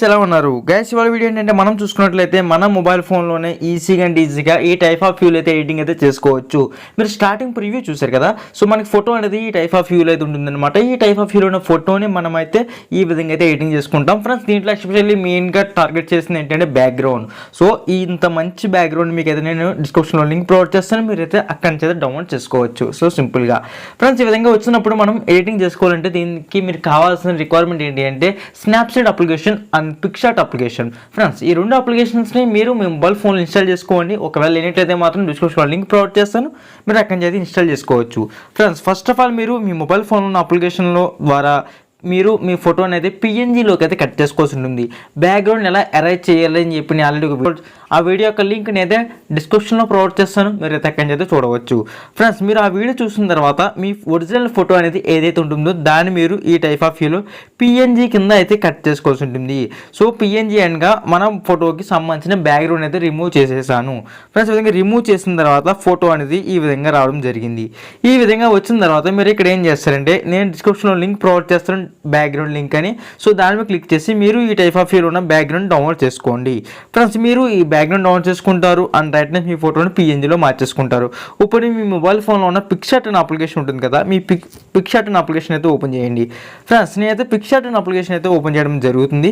ఎలా ఉన్నారు గైస్? ఇవాళ వీడియో ఏంటంటే మనం చూసుకున్నట్లయితే మన మొబైల్ ఫోన్లోనే ఈజీగా ఈ టైప్ ఆఫ్ వ్యూలో అయితే ఎడిటింగ్ అయితే చేసుకోవచ్చు. మీరు స్టార్టింగ్ ప్రివ్యూ చూసారు కదా. సో మనకి ఫోటో అనేది ఈ టైప్ ఆఫ్ వ్యూలో అయితే ఉంటుందన్నమాట. ఈ టైప్ ఆఫ్ వ్యూలో ఉన్న ఫోటోని మనం అయితే ఈ విధంగా అయితే ఎడిటింగ్ చేసుకుంటాం ఫ్రెండ్స్. దీంట్లో ఎస్పెషల్లీ మెయిన్గా టార్గెట్ చేసింది ఏంటంటే బ్యాక్గ్రౌండ్. సో ఇంత మంచి బ్యాక్గ్రౌండ్ మీకు అయితే నేను డిస్క్రిప్షన్లో లింక్ ప్రొవైడ్ చేస్తాను, మీరైతే అక్కడి నుంచి అయితే డౌన్లోడ్ చేసుకోవచ్చు. సో సింపుల్గా ఫ్రెండ్స్ ఈ విధంగా వచ్చినప్పుడు మనం ఎడిటింగ్ చేసుకోవాలంటే దీనికి మీరు కావాల్సిన రిక్వైర్మెంట్ ఏంటి అంటే Snapseed application and Picsart application. Friends ఈ రెండు అప్లికేషన్స్ని మీరు మీ మొబైల్ ఫోన్లో ఇన్స్టాల్ చేసుకోండి. ఒకవేళ లేనట్లయితే మాత్రం డిస్క్రిప్షన్లో లింక్ ప్రొవైడ్ చేస్తాను, మీరు అక్కడి నుంచి అయితే ఇన్స్టాల్ చేసుకోవచ్చు. ఫ్రెండ్స్ ఫస్ట్ ఆఫ్ ఆల్ మీరు మీ మొబైల్ ఫోన్ ఉన్న అప్లికేషన్లో ద్వారా మీరు మీ ఫోటోని అయితే పిఎన్జీలోకి అయితే కట్ చేసుకోవాల్సి ఉంటుంది. బ్యాక్గ్రౌండ్ ఎలా అరేంజ్ చేయాలి అని చెప్పి నేను ఆల్రెడీ ఆ వీడియో యొక్క లింక్ని అయితే డిస్క్రిప్షన్లో ప్రొవైడ్ చేస్తాను, మీరు అయితే అక్కడి నుంచి అయితే చూడవచ్చు. ఫ్రెండ్స్ మీరు ఆ వీడియో చూసిన తర్వాత మీ ఒరిజినల్ ఫోటో అనేది ఏదైతే ఉంటుందో దాన్ని మీరు ఈ టైప్ ఆఫ్ వ్యూలో పిఎన్జీ కింద అయితే కట్ చేసుకోవాల్సి ఉంటుంది. సో పిఎన్జీ అనగా మనం ఫోటోకి సంబంధించిన బ్యాక్గ్రౌండ్ అయితే రిమూవ్ చేసేసాను. ఫ్రెండ్స్ ఈ విధంగా రిమూవ్ చేసిన తర్వాత ఫోటో అనేది ఈ విధంగా రావడం జరిగింది. ఈ విధంగా వచ్చిన తర్వాత మీరు ఇక్కడ ఏం చేస్తారంటే నేను డిస్క్రిప్షన్లో లింక్ ప్రొవైడ్ చేస్తాను, బ్యాక్గ్రౌండ్ లింక్ అని. సో దాని మీద క్లిక్ చేసి మీరు ఈ టైప్ ఆఫ్ వ్యూలో ఉన్న బ్యాక్గ్రౌండ్ డౌన్లోడ్ చేసుకోండి. ఫ్రెండ్స్ మీరు ఈ బ్యాక్గ్రౌండ్ డౌన్లోడ్ చేసుకుంటారు అండ్ రైట్నెస్ మీ ఫోటోని పిఎన్జీలో మార్చేసుకుంటారు. ఇప్పుడు మీ మొబైల్ ఫోన్లో ఉన్న పిక్సార్ట్ అనే అప్లికేషన్ ఉంటుంది కదా, మీ పిక్సార్ట్ అనే అప్లికేషన్ అయితే ఓపెన్ చేయండి. ఫ్రెండ్స్ నేనైతే పిక్సార్ట్ అనే అప్లికేషన్ అయితే ఓపెన్ చేయడం జరుగుతుంది.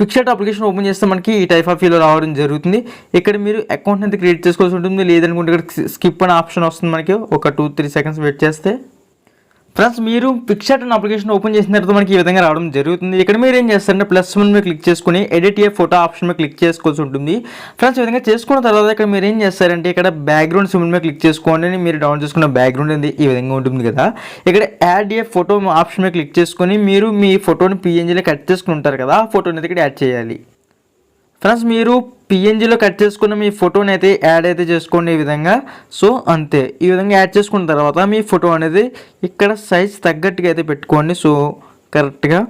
పిక్సార్ట్ అప్లికేషన్ ఓపెన్ చేస్తే మనకి ఈ టైప్ ఆఫ్ వ్యూలో రావడం జరుగుతుంది. ఇక్కడ మీరు అకౌంట్ అయితే క్రియేట్ చేసుకోవాల్సి ఉంటుంది, లేదనుకుంటే ఇక్కడ స్కిప్ అనే ఆప్షన్ వస్తుంది. మనకి ఒక 2-3 సెకండ్స్ వెయిట్ చేస్తే ఫ్రెండ్స్ మీరు పిక్సార్ట్ అనే అప్లికేషన్ ఓపెన్ చేసిన తర్వాత మనకి ఈ విధంగా రావడం జరుగుతుంది. ఇక్కడ మీరు ఏం చేస్తారంటే +1 మీద క్లిక్ చేసుకుని ఎడిట్ ఏ ఫోటో ఆప్షన్ మీద క్లిక్ చేసుకోవాల్సి ఉంటుంది. ఫ్రెండ్స్ ఈ విధంగా చేసుకున్న తర్వాత ఇక్కడ మీరు ఏం చేస్తారంటే ఇక్కడ బ్యాక్గ్రౌండ్ సింబల్ మీద క్లిక్ చేసుకోండి. మీరు డౌన్ చేసుకున్న బ్యాక్గ్రౌండ్ అనేది ఈ విధంగా ఉంటుంది కదా. ఇక్కడ యాడ్ ఏ ఫోటో ఆప్షన్ మీద క్లిక్ చేసుకొని మీరు మీ ఫోటోని పిఎన్జీలో కట్ చేసుకుని ఉంటారు కదా, ఆ ఫోటోని అయితే ఇక్కడ యాడ్ చేయాలి. ఫ్రెండ్స్ మీరు పిఎన్జీలో కట్ చేసుకున్న మీ ఫోటోని అయితే యాడ్ అయితే చేసుకోండి ఈ విధంగా. సో అంతే, ఈ విధంగా యాడ్ చేసుకున్న తర్వాత మీ ఫోటో అనేది ఇక్కడ సైజ్ తగ్గట్టుగా అయితే పెట్టుకోండి. సో కరెక్ట్గా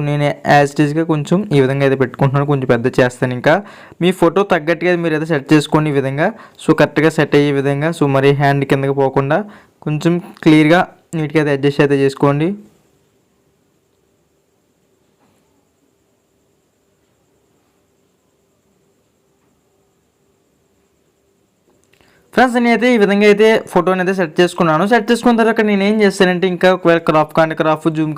నేను యాజ్ ఇట్ ఈస్గా కొంచెం ఈ విధంగా అయితే పెట్టుకుంటున్నాను, కొంచెం పెద్ద చేస్తాను. ఇంకా మీ ఫోటో తగ్గట్టుగా మీరు అయితే సెట్ చేసుకోండి ఈ విధంగా. సో కరెక్ట్గా సెట్ అయ్యే విధంగా. సో మరి హ్యాండ్ కిందకి పోకుండా కొంచెం క్లియర్గా నీట్గా అయితే అడ్జస్ట్ అయితే చేసుకోండి. ఫ్రెండ్స్ నేనైతే ఈ విధంగా అయితే ఫోటోని అయితే సెట్ చేసుకున్నాను. సెట్ చేసుకున్న తర్వాత నేను ఏం చేస్తానంటే ఇంకా ఒకవేళ క్రాప్ జూమ్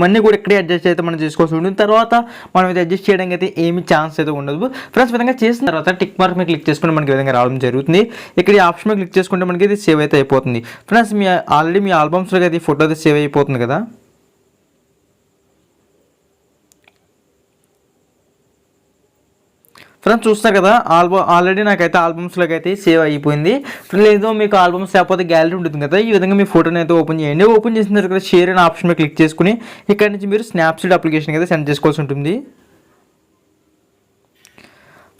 అన్నీ కూడా ఇక్కడే అడ్జస్ట్ అయితే మనం చేసుకోవాల్సి ఉంటుంది. తర్వాత మనం అయితే అడ్జస్ట్ చేయడానికి అయితే ఏమి ఛాన్స్ అయితే ఉండదు. ఫ్రెండ్స్ విధంగా చేసిన తర్వాత టిక్ మార్క్ మీద క్లిక్ చేసుకుంటే మనకి విధంగా రావడం జరుగుతుంది. ఇక్కడ ఈ ఆప్షన్ మీద క్లిక్ చేసుకుంటే మనకి ఇది సేవ్ అయితే అయిపోతుంది. ఫ్రెండ్స్ ఆల్రెడీ మీ ఆల్బమ్స్లో అయితే ఈ ఫోటో అయితే సేవ్ అయిపోతుంది కదా. ఫ్రెండ్స్ చూస్తారు కదా ఆల్రెడీ నాకైతే ఆల్బమ్స్లోకి అయితే సేవ్ అయిపోయింది. లేదు మీకు ఆల్బమ్స్ లేకపోతే గ్యాలరీ ఉంటుంది కదా, ఈ విధంగా మీ ఫోటోని అయితే ఓపెన్ చేయండి. ఓపెన్ చేసిన తర్వాత షేర్ అనే ఆప్షన్ మీద క్లిక్ చేసుకుని ఇక్కడ నుంచి మీరు స్నాప్సీడ్ అప్లికేషన్ అయితే సెండ్ చేసుకోవాల్సి ఉంటుంది.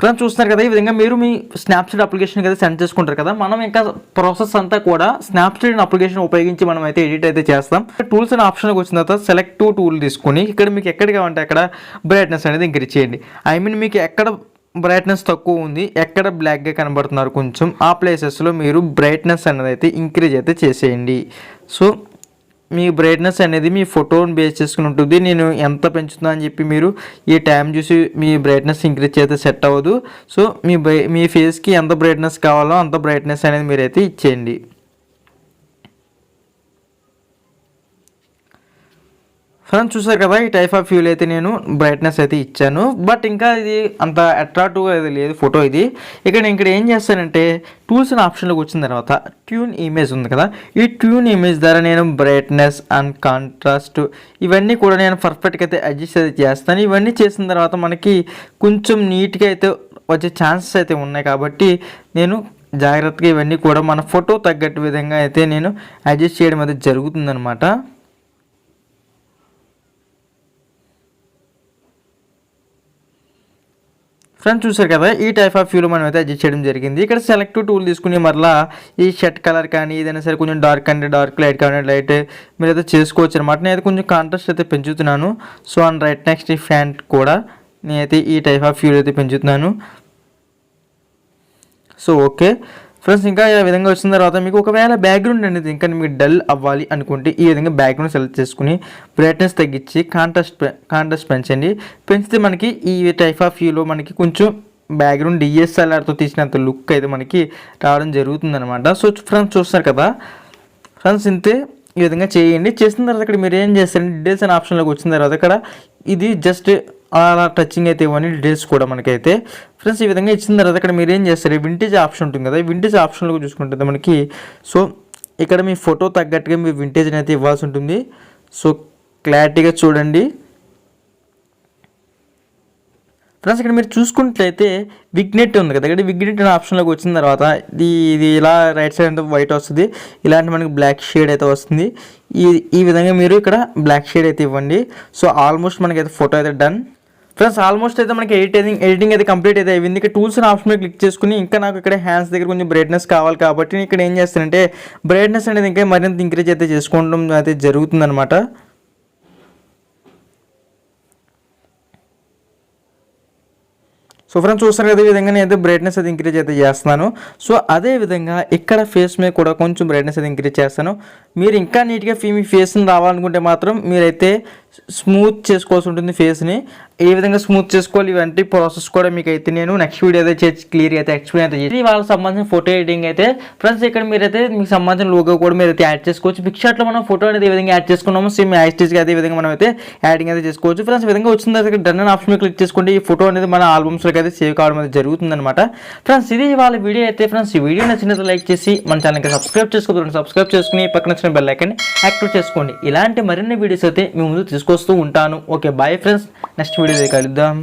ఫ్రెండ్స్ చూస్తున్నారు కదా, ఈ విధంగా మీరు మీ స్నాప్సీడ్ అప్లికేషన్ అయితే సెండ్ చేసుకుంటారు కదా. మనం ఇంకా ప్రాసెస్ అంతా కూడా స్నాప్సీడ్ అప్లికేషన్ ఉపయోగించి మనం అయితే ఎడిట్ అయితే చేస్తాం. టూల్స్ అనే ఆప్షన్కి వచ్చిన తర్వాత సెలెక్ట్ టూల్ తీసుకుని ఇక్కడ మీకు ఎక్కడికి కావాలంటే అక్కడ బ్రైట్నెస్ అనేది ఇంక్రీజ్ చేయండి. మీకు ఎక్కడ బ్రైట్నెస్ తక్కువ ఉంది, ఎక్కడ బ్లాక్గా కనబడుతున్నారు కొంచెం, ఆ ప్లేసెస్లో మీరు బ్రైట్నెస్ అనేది అయితే ఇంక్రీజ్ అయితే చేసేయండి. సో మీ బ్రైట్నెస్ అనేది మీ ఫోటోని బేస్ చేసుకుని ఉంటుంది. నేను ఎంత పెంచుతున్నా అని చెప్పి మీరు ఈ టైం చూసి మీ బ్రైట్నెస్ ఇంక్రీజ్ అయితే సెట్ అవ్వదు. సో మీ ఫేస్కి ఎంత బ్రైట్నెస్ కావాలో అంత బ్రైట్నెస్ అనేది మీరైతే ఇచ్చేయండి. ఫ్రెండ్స్ చూసారు కదా, ఈ టైప్ ఆఫ్ వ్యూలో అయితే నేను బ్రైట్నెస్ అయితే ఇచ్చాను. బట్ ఇంకా ఇది అంత అట్రాక్టివ్గా అయితే లేదు ఫోటో ఇది. ఇక్కడ ఏం చేస్తానంటే టూల్స్ అనే ఆప్షన్లోకి వచ్చిన తర్వాత ట్యూన్ ఇమేజ్ ఉంది కదా, ఈ ట్యూన్ ఇమేజ్ ద్వారా నేను బ్రైట్నెస్ అండ్ కాంట్రాస్ట్ ఇవన్నీ కూడా నేను పర్ఫెక్ట్గా అయితే అడ్జస్ట్ అయితే చేస్తాను. ఇవన్నీ చేసిన తర్వాత మనకి కొంచెం నీట్గా అయితే వచ్చే ఛాన్సెస్ అయితే ఉన్నాయి. కాబట్టి నేను జాగ్రత్తగా ఇవన్నీ కూడా మన ఫోటో తగ్గట్టు విధంగా అయితే నేను అడ్జస్ట్ చేయడం అయితే జరుగుతుందనమాట. ఫ్రెండ్స్ చూసారు కదా, ఈ టైప్ ఆఫ్ వ్యూలో మనం అయితే అడ్జస్ట్ చేయడం జరిగింది. ఇక్కడ సెలెక్ట్ టూల్ తీసుకుని మరలా ఈ షర్ట్ కలర్ కానీ ఏదైనా సరే కొంచెం డార్క్ అంటే డార్క్, లైట్ కానీ లైట్ మీరైతే చేసుకోవచ్చు అనమాట. నేనైతే కొంచెం కాంట్రాస్ట్ అయితే పెంచుతున్నాను. సో అండ్ రైట్ నెక్స్ట్ ఈ ఫ్యాంట్ కూడా నేనైతే ఈ టైప్ ఆఫ్ వ్యూలో అయితే పెంచుతున్నాను. సో ఓకే ఫ్రెండ్స్ ఇంకా ఈ విధంగా వచ్చిన తర్వాత మీకు ఒకవేళ బ్యాక్గ్రౌండ్ అనేది ఇంకా మీకు డల్ అవ్వాలి అనుకుంటే ఈ విధంగా బ్యాక్గ్రౌండ్ సెలెక్ట్ చేసుకుని బ్రైట్నెస్ తగ్గించి కాంట్రాస్ట్ పెంచితే మనకి ఈ టైప్ ఆఫ్ వ్యూలో మనకి కొంచెం బ్యాక్గ్రౌండ్ డిఎస్ఎల్ఆర్తో తీసినంత లుక్ అయితే మనకి రావడం జరుగుతుంది అనమాట. సో ఫ్రెండ్స్ చూస్తారు కదా ఫ్రెండ్స్, ఇంతే ఈ విధంగా చేయండి. చేసిన తర్వాత ఇక్కడ మీరు ఏం చేస్తారంటే డీటెయిల్స్ అనే ఆప్షన్లోకి వచ్చిన తర్వాత ఇక్కడ ఇది జస్ట్ అలా టచింగ్ అయితే ఇవ్వండి డీటెయిల్స్ కూడా మనకైతే. ఫ్రెండ్స్ ఈ విధంగా ఇచ్చిన తర్వాత ఇక్కడ మీరు ఏం చేస్తారు, వింటేజ్ ఆప్షన్ ఉంటుంది కదా, వింటేజ్ ఆప్షన్లో చూసుకుంటే మనకి సో ఇక్కడ మీ ఫోటో తగ్గట్టుగా మీ వింటేజ్ అయితే ఇవ్వాల్సి ఉంటుంది. సో క్లారిటీగా చూడండి ఫ్రెండ్స్. ఇక్కడ మీరు చూసుకున్నట్లయితే విగ్నెట్ ఉంది కదా, ఇక్కడ విగ్నెట్ అనే ఆప్షన్లోకి వచ్చిన తర్వాత ఇది ఇలా రైట్ సైడ్ అంతా వైట్ వస్తుంది, ఇలాంటి మనకి బ్లాక్ షేడ్ అయితే వస్తుంది. ఈ విధంగా మీరు ఇక్కడ బ్లాక్ షేడ్ అయితే ఇవ్వండి. సో ఆల్మోస్ట్ మనకైతే ఫోటో అయితే డన్ ఫ్రెండ్స్. ఆల్మోస్ట్ అయితే మనకి ఎడిటింగ్ అయితే కంప్లీట్ అయితే అయింది. ఇక్కడ టూల్స్ అనే ఆప్షన్ మీద క్లిక్ చేసుకుని ఇంకా నాకు ఇక్కడ హ్యాండ్స్ దగ్గర కొంచెం బ్రైట్నెస్ కావాలి కాబట్టి నేను ఇక్కడ ఏం చేస్తానంటే బ్రైట్నెస్ అనేది ఇంకా మరింత ఇంక్రీజ్ అయితే చేసుకోవడం అయితే జరుగుతుంది అనమాట. సో ఫ్రెండ్స్ చూస్తారు కదా, ఈ విధంగా నేను బ్రైట్నెస్ అయితే ఇంక్రీజ్ అయితే చేస్తున్నాను. సో అదే విధంగా ఇక్కడ ఫేస్ మీద కూడా కొంచెం బ్రైట్నెస్ అయితే ఇంక్రీజ్ చేస్తాను. మీరు ఇంకా నీట్గా మీ ఫేస్ని రావాలనుకుంటే మాత్రం మీరైతే స్మూత్ చేసుకోవాల్సి ఉంటుంది ఫేస్ని. ఏ విధంగా స్మూత్ చేసుకోవాలి ఇవంటి ప్రాసెస్ కూడా మీకు అయితే నేను నెక్స్ట్ వీడియో అయితే చేసి క్లియర్ అయితే ఎక్స్ప్లెయిన్ అయితే చేసి వాళ్ళకి సంబంధించిన ఫోటో ఎడిటింగ్ అయితే ఫ్రెండ్స్ ఇక్కడ మీరైతే మీకు సంబంధించిన లోగో కూడా మీరు అయితే యాడ్ చేసుకోవచ్చు. పిక్చర్లో మనం ఫోటో అనేది ఏ విధంగా యాడ్ చేసుకున్నామో సేమ్ యాస్టేజ్గా అదే విధంగా మనం అయితే యాడింగ్ అయితే చేసుకోవచ్చు. ఫ్రెండ్స్ ఈ విధంగా వచ్చిన తర్వాత డన్ అనే ఆప్షన్ క్లిక్ చేసుకోండి. ఈ ఫోటో అనేది మన ఆల్బమ్స్లోకి అయితే సేవ్ కావడం అయితే జరుగుతుంది అనమాట. ఫ్రెండ్స్ ఇది వాళ్ళ వీడియో అయితే. ఫ్రెండ్స్ ఈ వీడియో నచ్చినట్టు లైక్ చేసి మన ఛానల్కి సబ్స్క్రైబ్ చేసుకోండి. సబ్స్క్రైబ్ చేసుకుని పక్కన వచ్చిన బెల్ ఐకాన్ యాక్టివేట్ చేసుకోండి. ఇలాంటి మరిన్ని వీడియోస్ అయితే మీ ముందు తీసుకొస్తూ ఉంటాను. Okay bye friends, next video కలుద్దాం.